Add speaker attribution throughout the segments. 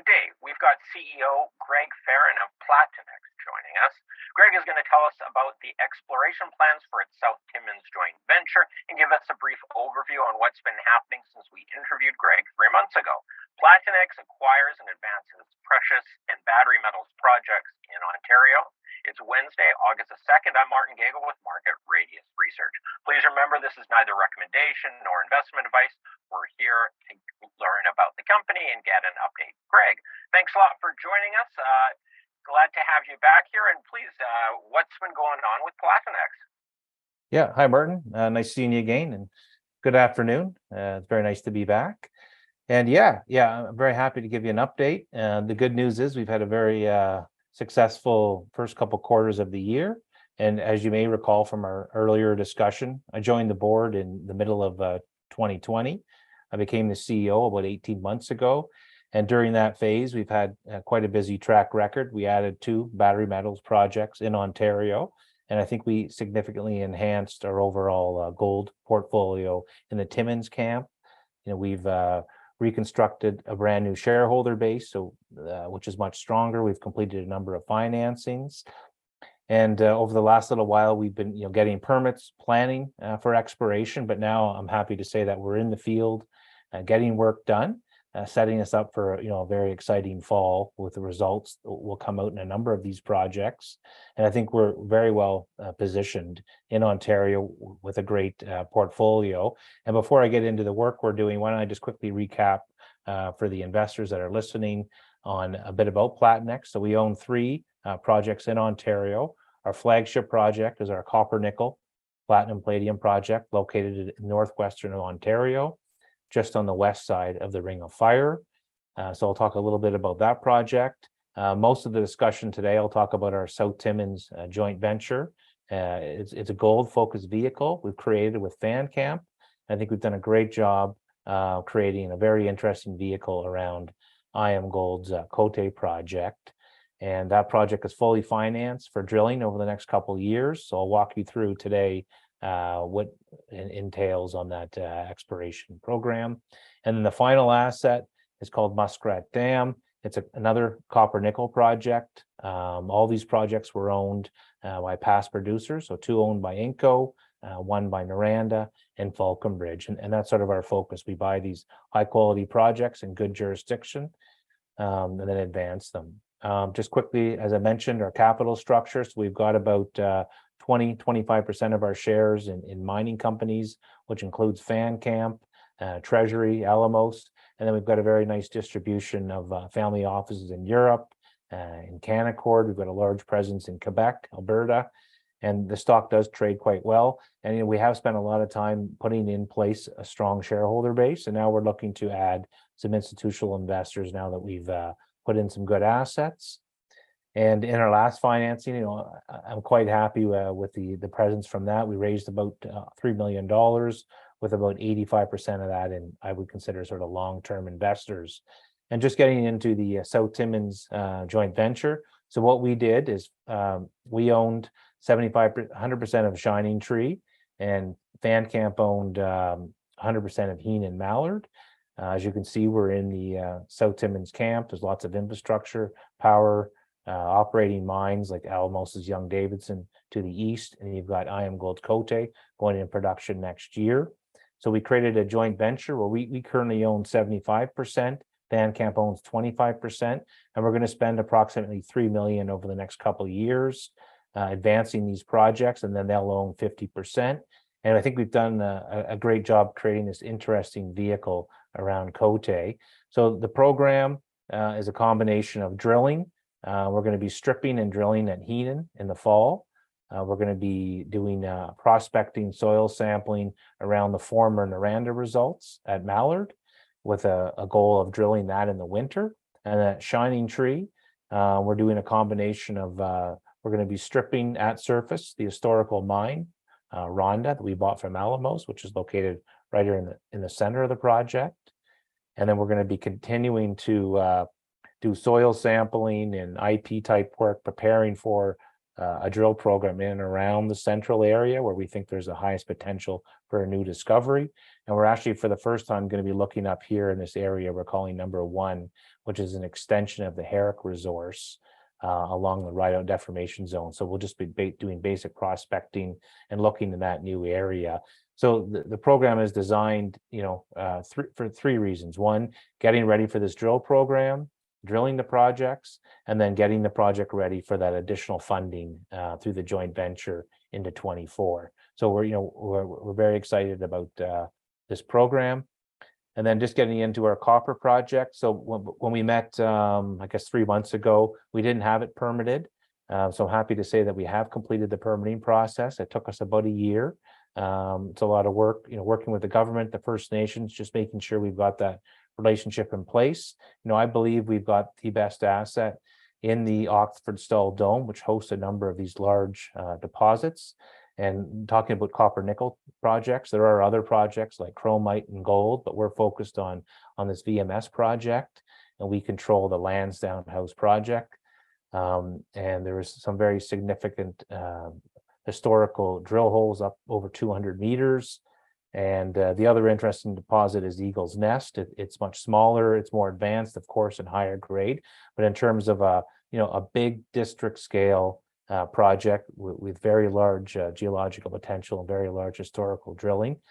Speaker 1: Today, we've got CEO Greg Ferron of Platinex joining us. Greg is going to tell us about the exploration plans for its South Timmins joint venture and give us a brief overview on what's been happening since we interviewed Greg 3 months ago. Platinex acquires and advances precious and battery metals projects in Ontario. It's Wednesday, August the 2nd. I'm Martin Gagel with Market Radius Research. Please remember, this is neither recommendation nor investment advice. We're here to learn about the company and get an update. Greg, thanks a lot for joining us. Glad to have you back here. And please, what's been going on with Platinex?
Speaker 2: Yeah, hi, Martin. Nice seeing you again, and good afternoon. It's very nice to be back. And yeah, I'm very happy to give you an update. The good news is we've had a very successful first couple quarters of the year. And as you may recall from our earlier discussion, I joined the board in the middle of 2020. I became the CEO about 18 months ago. And during that phase, we've had quite a busy track record. We added 2 battery metals projects in Ontario. And I think we significantly enhanced our overall gold portfolio in the Timmins camp. You know, we've reconstructed a brand new shareholder base, which is much stronger. We've completed a number of financings. And over the last little while, we've been getting permits, planning for exploration. But now I'm happy to say that we're in the field, getting work done, setting us up for a very exciting fall with the results that will come out in a number of these projects. And I think we're very well positioned in Ontario with a great portfolio. And before I get into the work we're doing, why don't I just quickly recap for the investors that are listening on a bit about Platinex. So we own 3 projects in Ontario. Our flagship project is our copper-nickel platinum palladium project located in northwestern Ontario, just on the west side of the Ring of Fire. So I'll talk a little bit about that project. Most of the discussion today, I'll talk about our South Timmins joint venture. It's a gold-focused vehicle we've created with Fancamp. I think we've done a great job creating a very interesting vehicle around Iamgold's Cote project. And that project is fully financed for drilling over the next couple of years. So I'll walk you through today what it entails on that exploration program. And then the final asset is called Muskrat Dam. It's another copper-nickel project. All these projects were owned by past producers. So 2 owned by Inco, 1 by Noranda, and Falconbridge. And that's sort of our focus. We buy these high-quality projects in good jurisdiction and then advance them. Just quickly, as I mentioned, our capital structure. So we've got about 25% of our shares in mining companies, which includes Fancamp, Treasury, Alamos. And then we've got a very nice distribution of family offices in Europe, in Canaccord. We've got a large presence in Quebec, Alberta, and the stock does trade quite well. And we have spent a lot of time putting in place a strong shareholder base. And now we're looking to add some institutional investors now that we've put in some good assets. And in our last financing, I'm quite happy with the presence from that. We raised about $3 million, with about 85% of that in, I would consider, sort of long-term investors. And just getting into the South Timmins joint venture. So what we did is we owned 100% of Shining Tree, and Fancamp owned 100% of Heenan Mallard. As you can see, we're in the South Timmins camp. There's lots of infrastructure, power, operating mines like Alamos's Young-Davidson to the east, and you've got Iamgold Cote going in production next year. So we created a joint venture where we currently own 75%, Fancamp owns 25%, and we're going to spend approximately $3 million over the next couple of years advancing these projects, and then they'll own 50%. And I think we've done a great job creating this interesting vehicle around Cote. So the program is a combination of drilling. We're going to be stripping and drilling at Heenan in the fall. We're going to be doing prospecting, soil sampling around the former Noranda results at Mallard, with a goal of drilling that in the winter. And at Shining Tree, we're doing a combination of, we're going to be stripping at surface the historical mine, Rhonda, that we bought from Alamos, which is located right here in the center of the project. And then we're going to be continuing to do soil sampling and IP type work, preparing for a drill program in and around the central area where we think there's the highest potential for a new discovery. And we're actually, for the first time, going to be looking up here in this area we're calling number 1, which is an extension of the Herrick resource along the Ridout deformation zone. So we'll just be doing basic prospecting and looking in that new area. So the program is designed, for 3 reasons. 1, getting ready for this drill program, drilling the projects, and then getting the project ready for that additional funding through the joint venture into 24. So we're very excited about this program. And then just getting into our copper project. So when we met, I guess 3 months ago, we didn't have it permitted. So I'm happy to say that we have completed the permitting process. It took us about a year. It's a lot of work, working with the government, the First Nations, just making sure we've got that relationship in place. I believe we've got the best asset in the Oxford Stall Dome, which hosts a number of these large deposits. And talking about copper nickel projects, there are other projects like chromite and gold, but we're focused on this VMS project, and we control the Lansdowne House project. And there is some very significant historical drill holes up over 200 meters. And the other interesting deposit is Eagle's Nest. It's much smaller, it's more advanced, of course, and higher grade. But in terms of a big district scale project with very large geological potential and very large historical drilling.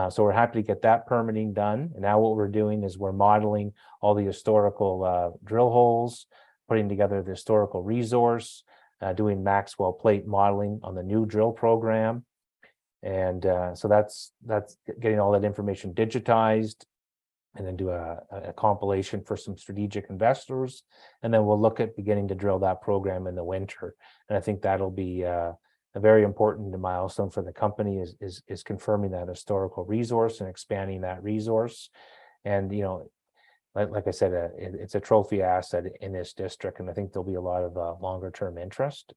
Speaker 2: So we're happy to get that permitting done. And now what we're doing is we're modeling all the historical drill holes, putting together the historical resource, doing Maxwell plate modeling on the new drill program. And so that's getting all that information digitized, and then do a compilation for some strategic investors. And then we'll look at beginning to drill that program in the winter. And I think that'll be a very important milestone for the company is confirming that historical resource and expanding that resource. And, like I said, it's a trophy asset in this district, and I think there'll be a lot of longer term interest.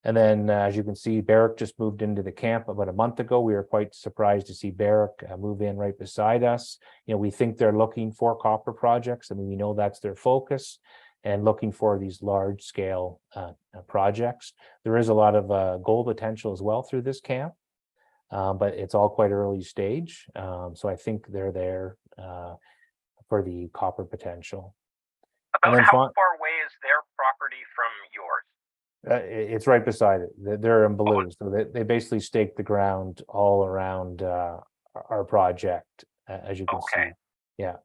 Speaker 2: And then, as you can see, Barrick just moved into the camp about a month ago. We were quite surprised to see Barrick move in right beside us. We think they're looking for copper projects. I mean, we know that's their focus, and looking for these large scale projects. There is a lot of gold potential as well through this camp, but it's all quite early stage. So I think they're there for the copper potential.
Speaker 1: About how far away is their property from yours?
Speaker 2: It's right beside it. They're in blue, so they basically staked the ground all around our project, as you can see. Yeah,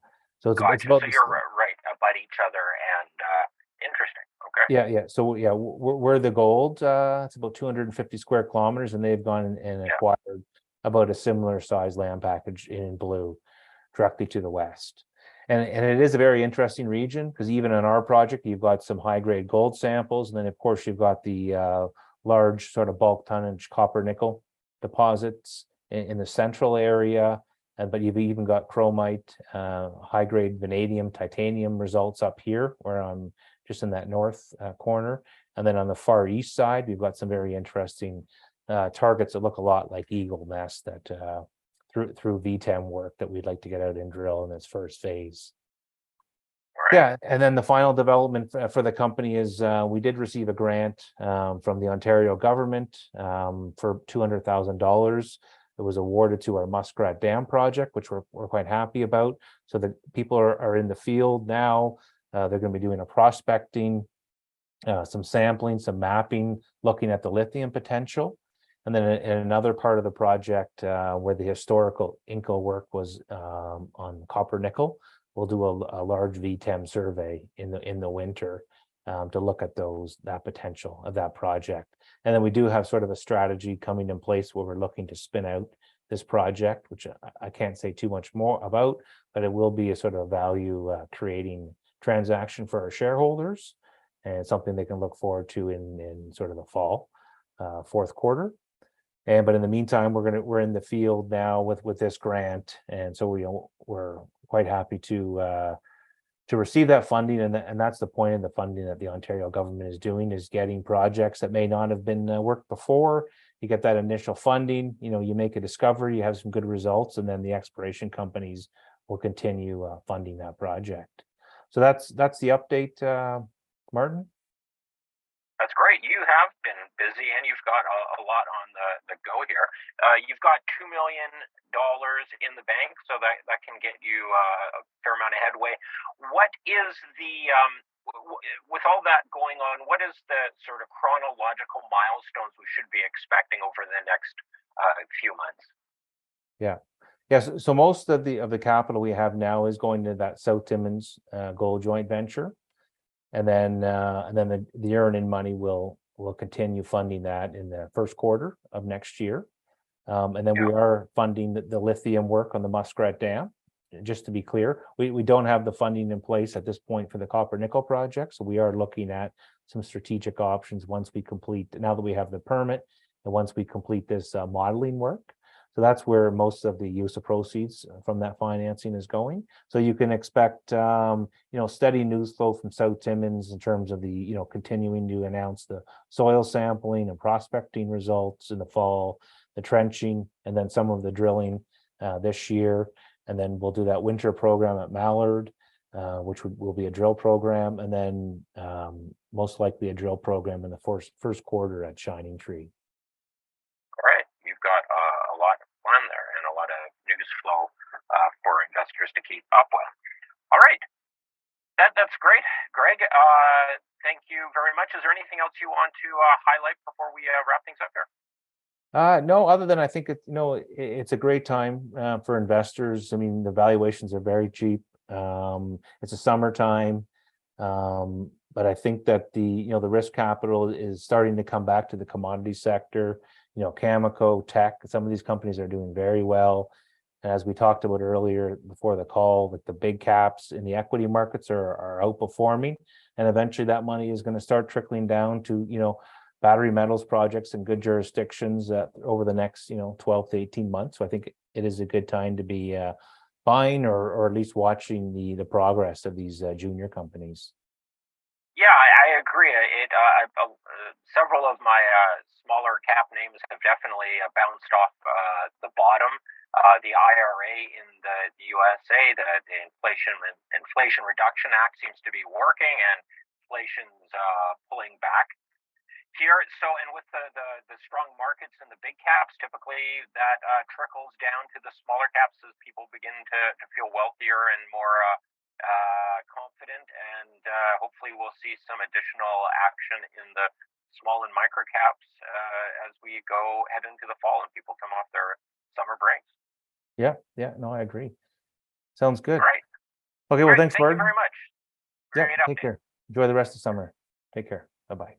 Speaker 2: so it's about.
Speaker 1: So you're right about each other, and interesting. Okay.
Speaker 2: Yeah. So we're the gold. It's about 250 square kilometers, and they've gone and acquired about a similar size land package in blue, directly to the west. And it is a very interesting region, because even on our project, you've got some high grade gold samples. And then, of course, you've got the large sort of bulk tonnage copper nickel deposits in the central area. But you've even got chromite, high grade vanadium, titanium results up here, where I'm just in that north corner. And then on the far east side, we've got some very interesting targets that look a lot like Eagle Nest that through VTEM work that we'd like to get out and drill in its first phase. Right. Yeah, and then the final development for the company is we did receive a grant from the Ontario government for $200,000. It was awarded to our Muskrat Dam project, which we're quite happy about. So the people are in the field now. They're going to be doing a prospecting, some sampling, some mapping, looking at the lithium potential. And then in another part of the project where the historical Inco work was on copper nickel, we'll do a large VTEM survey in the winter to look at that potential of that project. And then we do have sort of a strategy coming in place where we're looking to spin out this project, which I can't say too much more about, but it will be a sort of value creating transaction for our shareholders, and something they can look forward to in sort of the fall, fourth quarter. But in the meantime, we're in the field now with this grant, and so we're quite happy to receive that funding, and that's the point of the funding that the Ontario government is doing, is getting projects that may not have been worked before. You get that initial funding, you make a discovery, you have some good results, and then the exploration companies will continue funding that project. So that's the update, Martin.
Speaker 1: That's great. You have been busy and you've got a lot on the go here. You've got $2 million in the bank, so that can get you a fair amount of headway. What is with all that going on, what is the sort of chronological milestones we should be expecting over the next few months?
Speaker 2: Yeah. Yes. So most of the capital we have now is going to that South Timmins gold joint venture, and then the earn-in money will continue funding that in the first quarter of next year, and then we are funding the lithium work on the Muskrat Dam. Just to be clear, we don't have the funding in place at this point for the copper-nickel project, so we are looking at some strategic options once we complete, now that we have the permit, and once we complete this modeling work. So that's where most of the use of proceeds from that financing is going. So you can expect, steady news flow from South Timmins in terms of the, continuing to announce the soil sampling and prospecting results in the fall, the trenching, and then some of the drilling this year. And then we'll do that winter program at Mallard, which will be a drill program, and then most likely a drill program in the first quarter at Shining Tree.
Speaker 1: All right, you've got a lot planned there and a lot of news flow for investors to keep up with. All right, that's great, Greg. Thank you very much. Is there anything else you want to highlight before we wrap things up here?
Speaker 2: No, other than I think it's a great time for investors. I mean, the valuations are very cheap. It's a summertime, but I think that the risk capital is starting to come back to the commodity sector. Cameco, Teck, some of these companies are doing very well. As we talked about earlier before the call, like the big caps in the equity markets are outperforming, and eventually that money is going to start trickling down to battery metals projects in good jurisdictions over the next 12 to 18 months. So I think it is a good time to be buying or at least watching the progress of these junior companies.
Speaker 1: Yeah, I agree. Several of my smaller cap names have definitely bounced off the bottom. The IRA in the USA, the Inflation Reduction Act, seems to be working, and inflation's pulling back here. So, and with the strong markets and the big caps, typically that trickles down to the smaller caps as people begin to feel wealthier and more confident, and hopefully we'll see some additional action in the small and micro caps as we head into the fall and people come off their summer breaks.
Speaker 2: Yeah, no, I agree. Sounds good.
Speaker 1: All right.
Speaker 2: Okay, well, thanks,
Speaker 1: Thank
Speaker 2: Martin.
Speaker 1: you very much.
Speaker 2: Yeah, take care. Enjoy the rest of summer. Take care. Bye-bye.